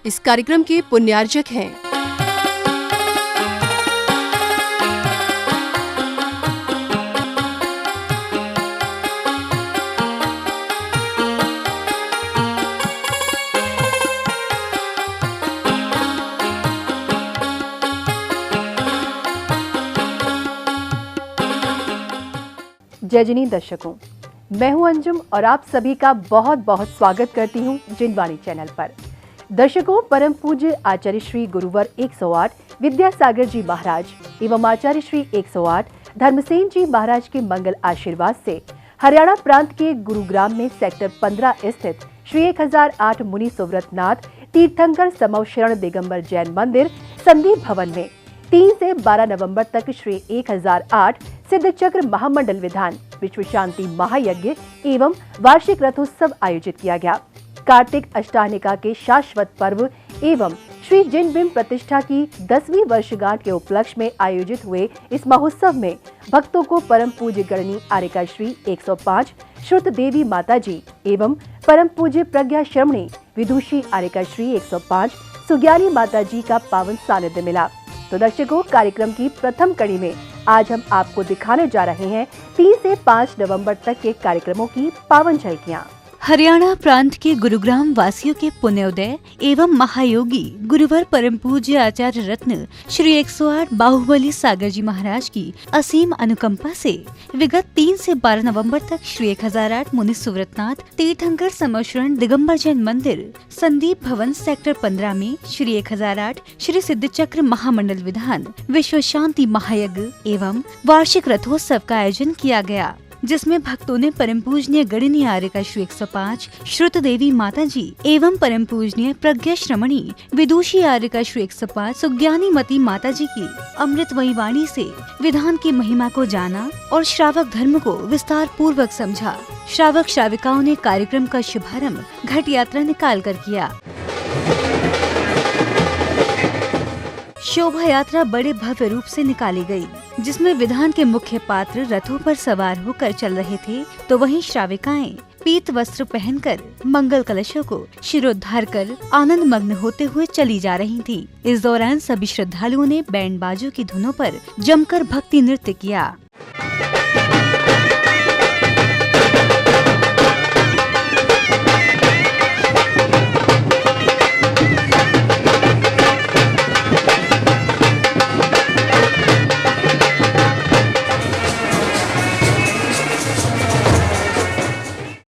इस कार्यक्रम के पुण्यार्जक हैं। जय जनी दर्शकों, मैं हूं अंजुम और आप सभी का बहुत बहुत स्वागत करती हूं जिनवाणी चैनल पर। दर्शकों, परम पूज्य आचार्य श्री गुरुवर 108 विद्यासागर जी महाराज एवं आचार्य श्री 108 धर्मसेन जी महाराज के मंगल आशीर्वाद से हरियाणा प्रांत के गुरुग्राम में सेक्टर 15 स्थित श्री 1008 मुनि सुव्रतनाथ तीर्थंकर समव शरण दिगंबर जैन मंदिर संदीप भवन में 3 से 12 नवंबर तक श्री 1008 सिद्ध चक्र महामंडल विधान विश्व शांति महायज्ञ एवं वार्षिक रथोत्सव आयोजित किया गया। कार्तिक अष्टमिका के शाश्वत पर्व एवं श्री जिन बिंब प्रतिष्ठा की 10वीं वर्षगांठ के उपलक्ष्य में आयोजित हुए इस महोत्सव में भक्तों को परम पूज्य गणनी आर्यका श्री 105 श्रुत देवी माता जी एवं परम पूज्य प्रज्ञा श्रमणी विदुषी आर्यका श्री 105 सुज्ञानी माता जी का पावन सानिध्य मिला। तो दर्शकों, कार्यक्रम की प्रथम कड़ी में आज हम आपको दिखाने जा रहे हैं 3 से 5 नवंबर तक के कार्यक्रमों की पावन झलकियां। हरियाणा प्रांत के गुरुग्राम वासियों के पुण्योदय एवं महायोगी गुरुवर परम पूज्य आचार्य रत्न श्री 108 बाहुबली सागर जी महाराज की असीम अनुकंपा से विगत 3 से 12 नवंबर तक श्री 1008 मुनि सुव्रतनाथ तीर्थंकर समव शरण दिगंबर जैन मंदिर संदीप भवन सेक्टर 15 में श्री 1008 श्री सिद्ध चक्र महामंडल विधान विश्व शांति महायज्ञ एवं वार्षिक रथोत्सव का आयोजन किया गया, जिसमें भक्तों ने परम पूजनीय गणनी आर्यका श्री 105 श्रुत देवी माता जी एवं परम पूजनीय प्रज्ञा श्रमणी विदुषी आर्यका श्री 105 सुज्ञानी मती माता जी की अमृतमयी वाणी से विधान की महिमा को जाना और श्रावक धर्म को विस्तार पूर्वक समझा। श्रावक श्राविकाओं ने कार्यक्रम का शुभारंभ घट यात्रा निकाल कर किया। शोभा यात्रा बड़े भव्य रूप से निकाली गई, जिसमें विधान के मुख्य पात्र रथों पर सवार होकर चल रहे थे, तो वहीं श्राविकाएं पीत वस्त्र पहनकर मंगल कलशों को शिरोद्धार कर आनंद मग्न होते हुए चली जा रही थीं। इस दौरान सभी श्रद्धालुओं ने बैंड बाजों की धुनों पर जमकर भक्ति नृत्य किया।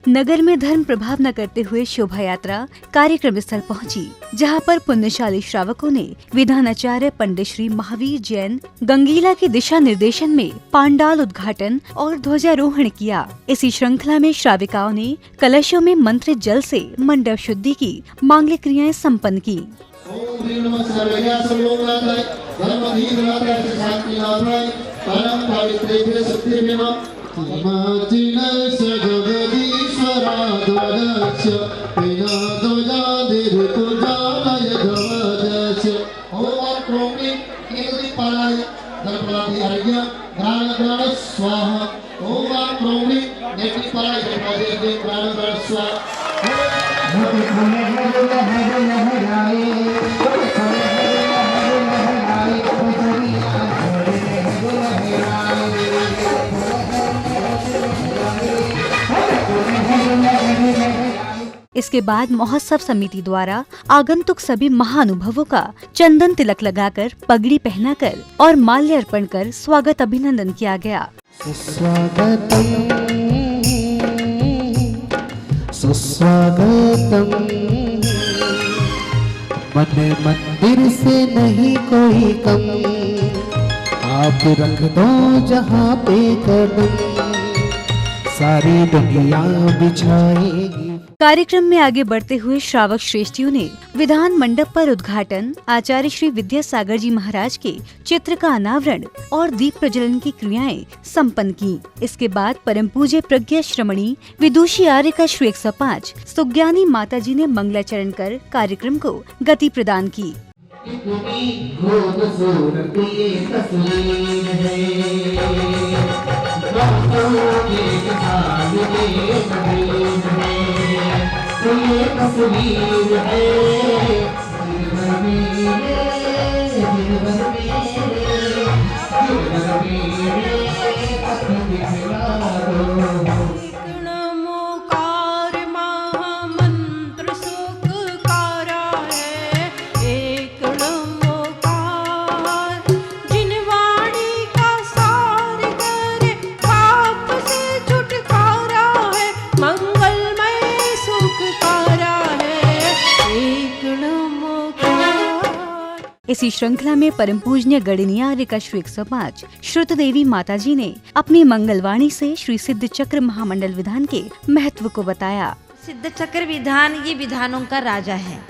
नगर में धर्म प्रभाव न करते हुए शोभा यात्रा कार्यक्रम स्थल पहुंची, जहां पर पुण्यशाली श्रावकों ने विधानाचार्य पंडित श्री महावीर जैन गंगीला के दिशा निर्देशन में पांडाल उद्घाटन और ध्वजारोहण किया। इसी श्रृंखला में श्राविकाओं ने कलशों में मंत्रित जल से मंडप शुद्धि की मांगलिक क्रियाएं संपन्न की। इसके बाद महोत्सव समिति द्वारा आगंतुक सभी महानुभवों का चंदन तिलक लगाकर, पगड़ी पहनाकर और माल्य अर्पण कर स्वागत अभिनंदन किया गया। सुस्वागतम मन मंदिर से नहीं कोई कम, आप रख दो जहाँ पे कदम, सारी दुनिया बिछाएगी। कार्यक्रम में आगे बढ़ते हुए श्रावक श्रेष्ठियों ने विधान मंडप पर उद्घाटन, आचार्य श्री विद्यासागर जी महाराज के चित्र का अनावरण और दीप प्रज्वलन की क्रियाएं संपन्न की। इसके बाद परम पूज्य प्रज्ञा श्रमणी विदुषी आर्यका श्री 105 सुज्ञानी माता जी ने मंगलाचरण कर कार्यक्रम को गति प्रदान की। ये तस्वीर है नमोकार महामंत्र सुखकारा है, एक नमोकार जिनवाणी का सार करे, पाप से छुटकारा है, मंगलमय सुखकारा है, एक नमोकार। इसी श्रृंखला में परम पूजनीय गणनीय आर्य का श्री 105 श्रुत देवी माता जी ने अपनी मंगलवाणी से श्री सिद्ध चक्र महामंडल विधान के महत्व को बताया। सिद्ध चक्र विधान ये विधानों का राजा है,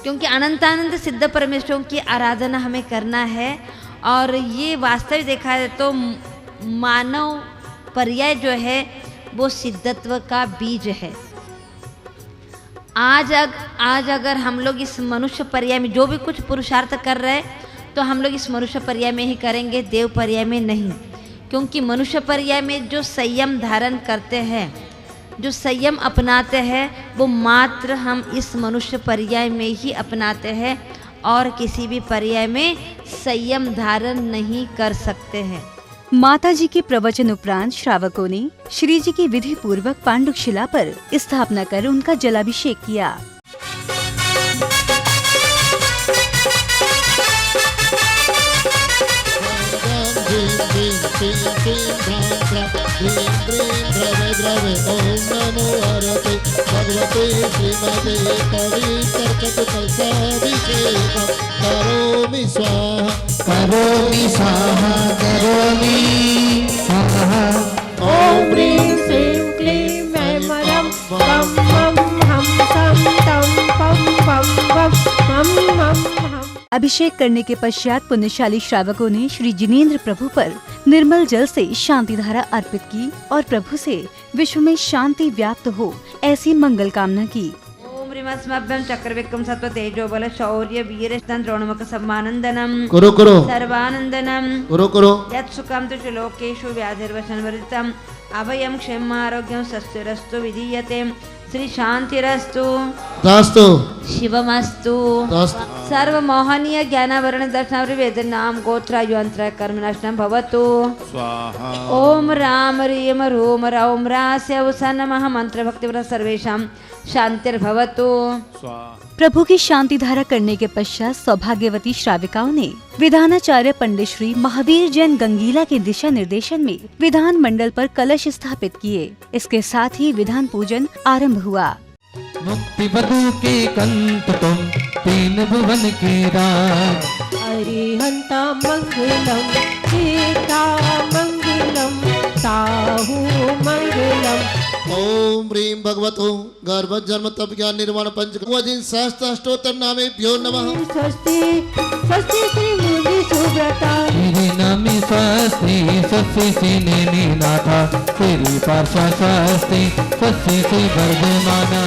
क्योंकि अनंतानंद सिद्ध परमेश्वरों की आराधना हमें करना है। और ये वास्तविक देखा जाए तो मानव पर्याय जो है वो सिद्धत्व का बीज है। आज अगर हम लोग इस मनुष्य पर्याय में जो भी कुछ पुरुषार्थ कर रहे हैं तो हम लोग इस मनुष्य पर्याय में ही करेंगे, देव पर्याय में नहीं। क्योंकि मनुष्य पर्याय में जो संयम धारण करते हैं, जो संयम अपनाते हैं, वो मात्र हम इस मनुष्य पर्याय में ही अपनाते हैं और किसी भी पर्याय में संयम धारण नहीं कर सकते हैं। माता जी के प्रवचन उपरांत श्रावकों ने श्री जी की विधि पूर्वक पांडुक शिला पर स्थापना कर उनका जलाभिषेक किया। करोमि स्वाहा करोमि स्वाहा करोमि स्वाहा। ओम ह्रीं श्रीं क्लीं ऐं वरं वम वम हम सम तम पम पम वम हम हम। अभिषेक करने के पश्चात पुण्यशाली श्रावकों ने श्री जिनेंद्र प्रभु पर निर्मल जल से शांति धारा अर्पित की और प्रभु से विश्व में शांति व्याप्त हो ऐसी मंगल कामना की। ओम ह्रीमस्मभ्यं चक्रविक्रम सत्व तेजो बल शौर्य वीर द्रोणमुख सम्मानंदनम करो करो सर्वानंदनम करो यत्सुखं तु च लोकेषु व्याधिर्वशनवर्जितम् अभयं क्षेम आरोग्यं सस्यरस्तु विधीयते श्री शांतिरस्तु दास्तु शिवमस्तु। दास्तु सर्व मोहनीय ज्ञानावरण दर्शनावृ वेदनाम गोत्रायुअंतर कर्मनाशनम भवतु स्वाहा। ओम राम ह्रीम रूम रौम रास्य उसा नमः मंत्र भक्ति व्रत सर्वेषां शांतिर्भवतु स्वाहा। प्रभु की शांति धारा करने के पश्चात सौभाग्यवती श्राविकाओं ने विधानाचार्य पंडित श्री महावीर जैन गंगीला के दिशा निर्देशन में विधान मंडल पर कलश स्थापित किए। इसके साथ ही विधान पूजन आरंभ हुआ। मुक्ति बधू के कंत तुम तीन भुवन के राज। अरिहंता मंगलम सीता मंगलम साहू मंगलम। ओम ह्रीं भगवतो गर्भ जन्म तप ज्ञान निर्वाण पंच वजिन सहस्त्राष्टोत्तर नामेभ्यो नमः। स्वस्ति स्वस्ति श्री मुनि सुव्रता श्री नामी स्वस्ति स्वस्ति श्री नेमी नाथा श्री पार्श्व स्वस्ति स्वस्ति श्री वर्धमाना।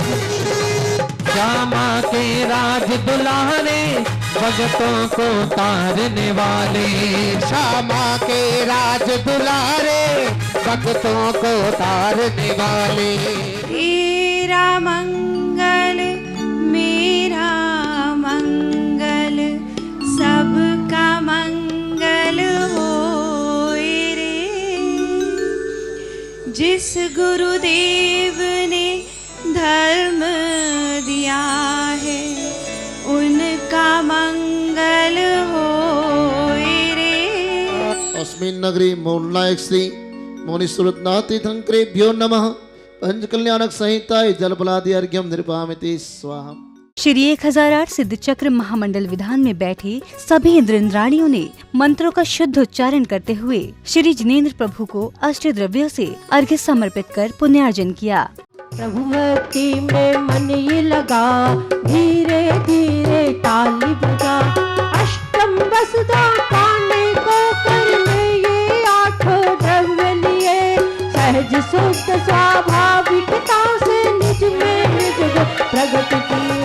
श्यामा के राज दुलारे भगतों को तारने वाले। श्यामा के राज दुलारे भक्तों को तारने वाले। तेरा मंगल मेरा मंगल सबका मंगल होए रे। जिस गुरुदेव ने धर्म दिया है उनका मंगल होए रे। अस्मिन् नगरी मौननायक श्री मुनिसुरत्नातीर्थंकरेभ्यो नमः। पंचकल्याणक संहिताय जलपलादि अर्घ्यम निर्वामिति स्वाहा। श्री 1008 सिद्ध चक्र महामंडल विधान में बैठे सभी इंद्राणियों ने मंत्रों का शुद्ध उच्चारण करते हुए श्री जिनेंद्र प्रभु को अष्ट द्रव्यों से अर्घ्य समर्पित कर पुण्यार्जन किया। प्रभु भक्ति में मन ये लगा, धीरे धीरे ताली बजा। अष्टम वसुधा पाने को करने ये आठ द्रव्य लिए। सहज शुद्ध स्वाभाविकता से निज में निज प्रगट किए।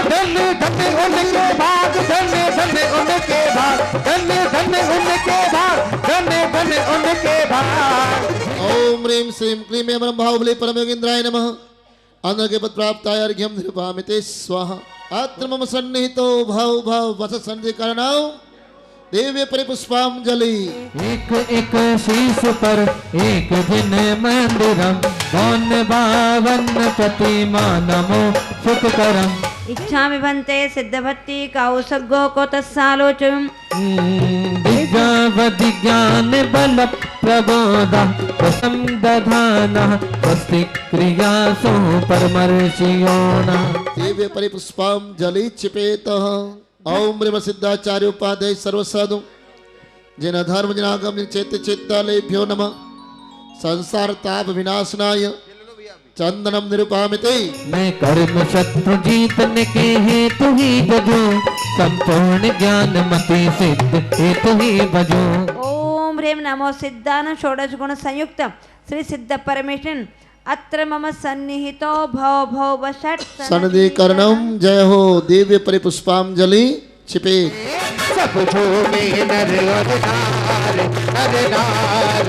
धन्य धन्य उनके भाग, धन्य धन्य उनके भाग, धन्य धन्य उनके भाग, धन्य धन्य उनके भाग। ओम ह्रीं श्रीं क्लीं ऐं वरं बाहुबली परम योगींद्राय नमः। अन्न के पद प्राप्त अर्घ्यम निरुपामिते स्वाहा अत्र मम सन्निहितो भाव भाव वस संधि करणाओ दिव्य परिपुष्पांजलि एक एक शीश पर एक दिन मंदिरम कौन बावन प्रतिमा नमो सुखकरम इच्छा में बनते सिद्ध भक्ति कौसगो को तत्सालोचम दिव्यावधि ज्ञान बल प्रबोधा प्रसम दधाना स्वस्ति क्रिया सो परमर्षियोना दिव्य परिपुष्पांजलि चिपेत ओम ब्रह्म सिद्धाचार्य उपाध्याय सर्वसाधु जिन धर्म जनागम चैत्य चित्तालेभ्यो नमः संसार ताप विनाशनाय चंदनम निरुपामिते मैं कर्म शत्रु जीतने के हेतु ही बजो संपूर्ण ज्ञान मति सिद्ध हेतु ही बजो ओम ह्रीं नमो सिद्धान षोडश गुण संयुक्त श्री सिद्ध परमेश्वर अत्र मम सन्निहितो भव भव वषट् सनदि करणम जय हो दिव्य परिपुष्पांजलि छिपे सब झूमे नर और नार नर नार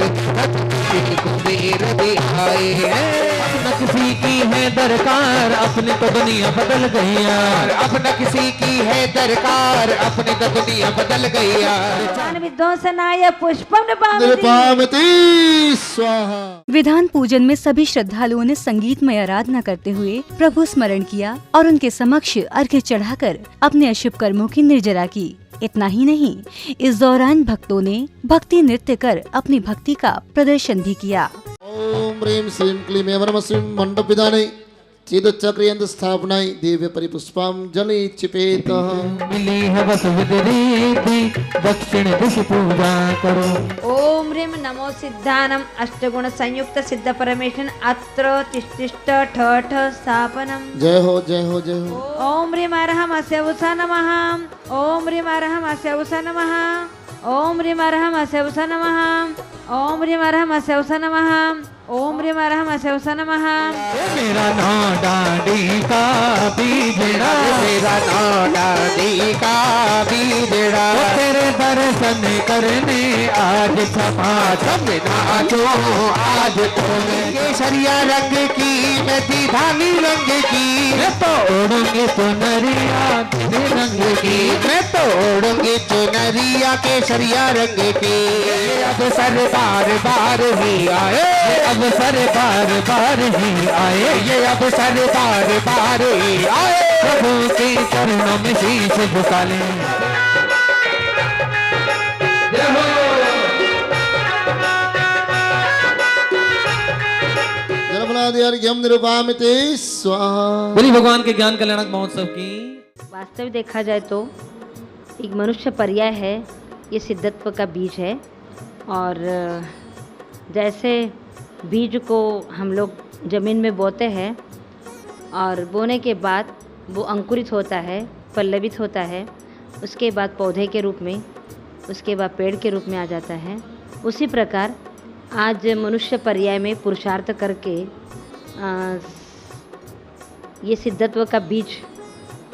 कुबेर दिखाए अपना किसी की है दरकार अपनी तो दुनिया बदल गई यार अपना किसी की है दरकार अपनी तो दुनिया बदल गई यार विध्वंसनाय पुष्पम निरुपामिते स्वाहा विधान पूजन में सभी श्रद्धालुओं ने संगीतमय आराधना करते हुए प्रभु स्मरण किया और उनके समक्ष अर्घ्य चढ़ाकर अपने अशुभ कर्मों की निर्जरा की। इतना ही नहीं, इस दौरान भक्तों ने भक्ति नृत्य कर अपनी भक्ति का प्रदर्शन भी किया। ओम ह्रीं श्रीं क्लीं एवं नमः श्रीं मंडप विधाने चिद चक्रियंत स्थापनाय दिव्य परिपुष्पांजलि चिपेत मिली है बस विदरीति दक्षिण दिश पूजा करो ओम ह्रीं नमो सिद्धानम अष्टगुण संयुक्त सिद्ध परमेश्वर अत्र तिष्ठिष्ट ठठ स्थापनम जय हो जय हो जय हो ओम ह्रीं अरहम अस्यवसा नमः ओम ह्रीं अरहम अस्यवसा नमः ओम ह्रीं अरहम अस्यवसा नमः ओम ह्रीं अरहम अस्यवसा नमः ओम ह्रीं अरहम अस्यवसा नमः मेरा नाम डाडी का बीजड़ा मेरा नाम डाडी का बीजड़ा तेरे दर्शन करने आज क्षमा नाचो आज केसरिया रंग की मैं दीवानी रंग की मैं तोड़ूंगी चुनरिया रंग की मैं तोड़ूंगी चुनरिया केसरिया रंग की अब सर बार बार ही आए अब सर बार बार ही आए ये अब सर बार बार ही आए प्रभु के चरणों में शीश झुका ले अर्घ्यम निरुपामिते स्वाहा। बोली भगवान के ज्ञान कल्याणक महोत्सव की। वास्तव देखा जाए तो एक मनुष्य पर्याय है, ये सिद्धत्व का बीज है। और जैसे बीज को हम लोग ज़मीन में बोते हैं और बोने के बाद वो अंकुरित होता है, पल्लवित होता है, उसके बाद पौधे के रूप में, उसके बाद पेड़ के रूप में आ जाता है। उसी प्रकार आज मनुष्य पर्याय में पुरुषार्थ करके ये सिद्धत्व का बीज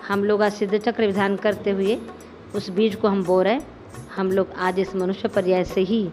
हम लोग आज सिद्ध चक्र विधान करते हुए उस बीज को हम बो रहे। हम लोग आज इस मनुष्य पर्याय से ही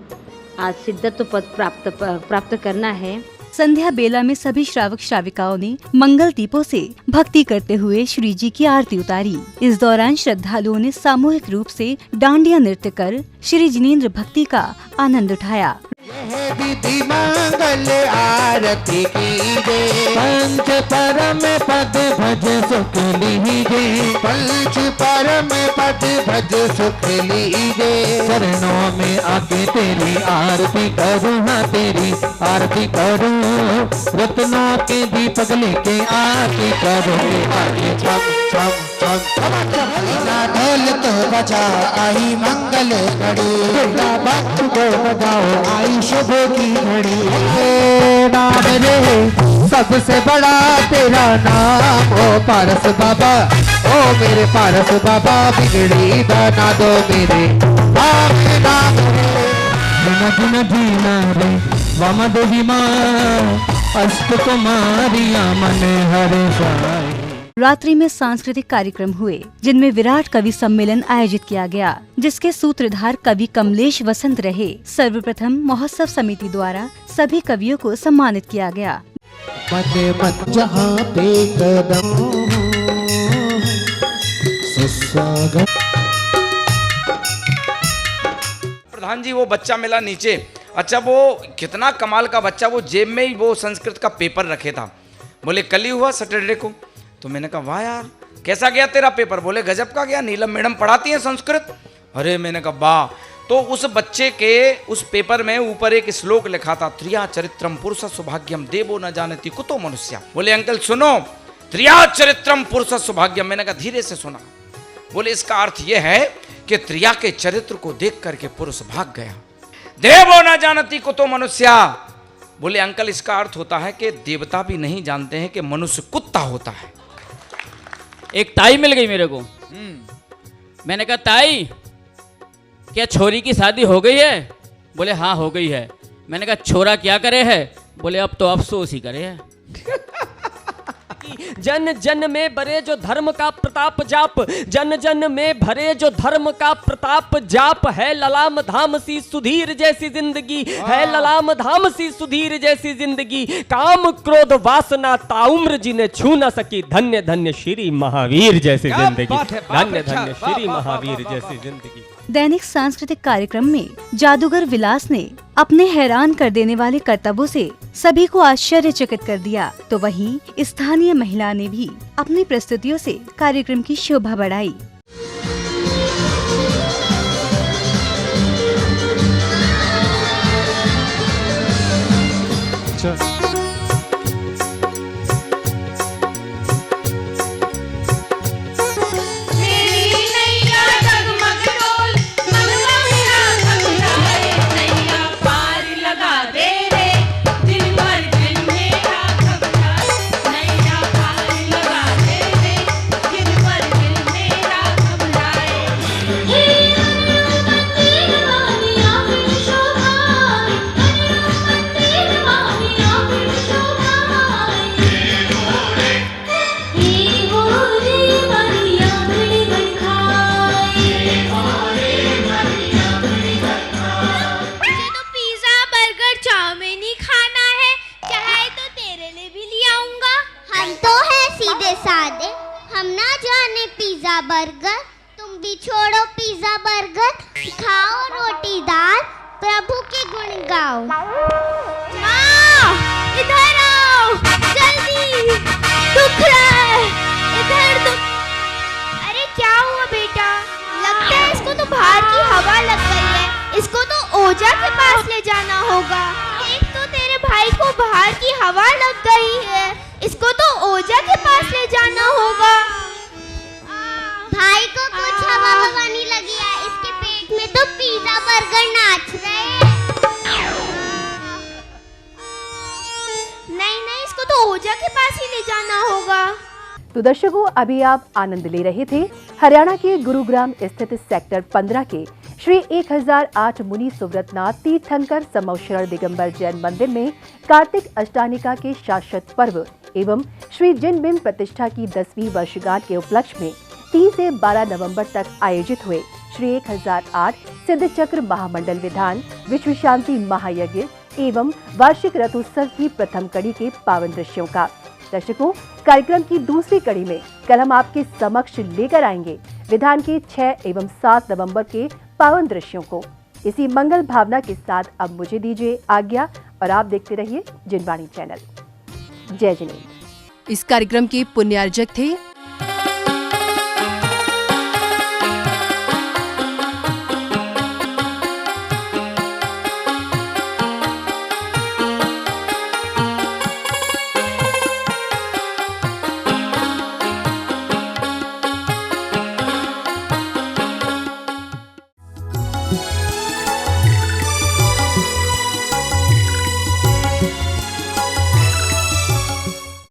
आज सिद्धत्व पद प्राप्त करना है। संध्या बेला में सभी श्रावक श्राविकाओं ने मंगल दीपों से भक्ति करते हुए श्री जी की आरती उतारी। इस दौरान श्रद्धालुओं ने सामूहिक रूप से डांडिया नृत्य कर श्री जिनेंद्र भक्ति का आनंद उठाया। यह विधि मंगल आरती कीजे पंच परम पद भज सुख लीजे पंच परम पद भज सुख लीजे चरणों में आके तेरी आरती करूँ हाँ तेरी आरती करूँ रत्नों के दीपक लेके आरती करूँ आगे छम छम ढोल तो बजा आई मंगल घड़ी भक्त को बजाओ आई शुभ की घड़ी नाम रे सबसे बड़ा तेरा नाम ओ पारस बाबा ओ मेरे पारस बाबा बिगड़ी बना दो मेरे नाम दिन दीना रे वाम देवी माँ अष्ट कुमारिया मन हरे साई। रात्रि में सांस्कृतिक कार्यक्रम हुए जिनमें विराट कवि सम्मेलन आयोजित किया गया, जिसके सूत्रधार कवि कमलेश वसंत रहे। सर्वप्रथम महोत्सव समिति द्वारा सभी कवियों को सम्मानित किया गया। मन मन जहाँ पे कदम सुस्वागत। प्रधान जी वो बच्चा मिला नीचे, अच्छा वो कितना कमाल का बच्चा, वो जेब में ही वो संस्कृत का पेपर रखे था। बोले कल ही हुआ सैटरडे को। तो मैंने कहा वाह यार कैसा गया तेरा पेपर? बोले गजब का गया, नीलम मैडम पढ़ाती हैं संस्कृत। अरे मैंने कहा वाह। तो उस बच्चे के उस पेपर में ऊपर एक श्लोक लिखा था, त्रिया चरित्रम पुरुष सौभाग्यम देवो न जानती कुतो मनुष्य। बोले अंकल सुनो, त्रिया चरित्रम पुरुष सौभाग्यम। मैंने कहा धीरे से सुना। बोले इसका अर्थ यह है कि त्रिया के चरित्र को देख करके पुरुष भाग गया। देवो न जानती कुतो मनुष्य। बोले अंकल इसका अर्थ होता है कि देवता भी नहीं जानते हैं कि मनुष्य कुत्ता होता है। एक ताई मिल गई मेरे को। मैंने कहा ताई क्या छोरी की शादी हो गई है? बोले हाँ हो गई है। मैंने कहा छोरा क्या करे है? बोले अब तो अफसोस ही करे है। जन जन में भरे जो धर्म का प्रताप जाप, जन जन में भरे जो धर्म का प्रताप जाप, है ललाम धाम सी सुधीर जैसी जिंदगी, है ललाम धाम सी सुधीर जैसी जिंदगी, काम क्रोध वासना ताउम्र जिन्हें छू न सकी, धन्य धन्य श्री महावीर जैसी जिंदगी, धन्य धन्य श्री महावीर जैसी जिंदगी। दैनिक सांस्कृतिक कार्यक्रम में जादूगर विलास ने अपने हैरान कर देने वाले करतबों से सभी को आश्चर्यचकित कर दिया, तो वहीं स्थानीय महिला ने भी अपनी प्रस्तुतियों से कार्यक्रम की शोभा बढ़ाई। बर्गर, तुम भी छोड़ो पिज्जा बर्गर, खाओ रोटी दाल, प्रभु के गुण गाओ। माँ इधर आओ जल्दी, दुख रहा है, इधर दुख। अरे क्या हुआ बेटा? लगता है इसको तो बाहर की हवा लग गई है, इसको तो ओझा के पास ले जाना होगा। एक तो तेरे भाई को बाहर की हवा लग गई है, इसको तो ओझा के पास ले जाना होगा। भाई को कुछ हवा नहीं लगी है, इसके पेट में तो पिज्जा बर्गर नाच रहे हैं। नहीं, इसको तो ओझा के पास ही ले जाना होगा। तो दर्शकों, अभी आप आनंद ले रहे थे हरियाणा के गुरुग्राम स्थित सेक्टर 15 के श्री 1008 मुनि सुव्रतनाथ तीर्थंकर समौशरण दिगंबर जैन मंदिर में कार्तिक अष्टानिका के शाश्वत पर्व एवं श्री जिन बिंब प्रतिष्ठा की 10वीं वर्षगांठ के उपलक्ष्य में 3 से 12 नवंबर तक आयोजित हुए श्री 1008 सिद्ध चक्र महामंडल विधान विश्व शांति महायज्ञ एवं वार्षिक रथोत्सव की प्रथम कड़ी के पावन दृश्यों का। दर्शकों, कार्यक्रम की दूसरी कड़ी में कल हम आपके समक्ष लेकर आएंगे विधान के 6 एवं 7 नवंबर के पावन दृश्यों को। इसी मंगल भावना के साथ अब मुझे दीजिए आज्ञा और आप देखते रहिए जिनवाणी चैनल। जय जिनेंद्र। इस कार्यक्रम के पुण्यार्जक थे